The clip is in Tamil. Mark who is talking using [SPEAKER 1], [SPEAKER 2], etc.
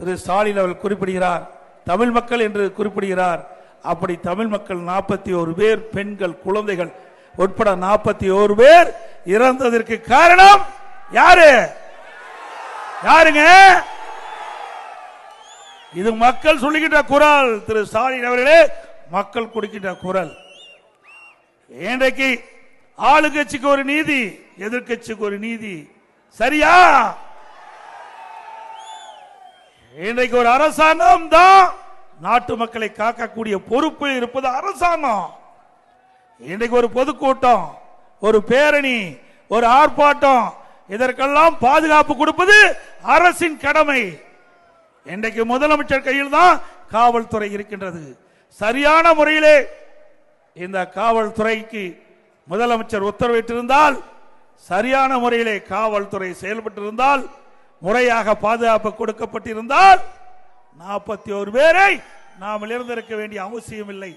[SPEAKER 1] திரு ஸ்டாலின் அவர்கள் குறிப்பிடுகிறார், தமிழ் மக்கள் என்று குறிப்பிடுகிறார். அப்படி தமிழ் மக்கள் 41 பேர், பெண்கள் குழந்தைகள் உட்பட 41 பேர் இறந்ததற்கு காரணம் யாரு? யாருங்க? இது மக்கள் சொல்லுகின்ற குரல். திரு ஸ்டாலின் அவர்களே, மக்கள் கொடுக்கின்ற குரல். இன்றைக்கு ஆளுங்கட்சிக்கு ஒரு நீதி, எதிர்கட்சிக்கு ஒரு நீதி. சரியா? இன்றைக்கு ஒரு அரசாங்கம் தான் நாட்டு மக்களை காக்கக்கூடிய பொறுப்பு இருப்பது அரசாங்கம். இன்றைக்கு ஒரு பொதுக்கூட்டம், ஒரு பேரணி, ஒரு ஆர்ப்பாட்டம், இதற்கெல்லாம் பாதுகாப்பு கொடுப்பது அரசின் கடமை. இன்றைக்கு முதலமைச்சர் கையில் தான் காவல்துறை இருக்கின்றது. சரியான முறையிலே இந்த காவல்துறைக்கு முதலமைச்சர் உத்தரவிட்டிருந்தால், சரியான முறையிலே காவல்துறை செயல்பட்டிருந்தால், முறையாக பாதுகாப்பு கொடுக்கப்பட்டிருந்தால் 41 பேரை நாம் இழந்திருக்க வேண்டிய அவசியம் இல்லை.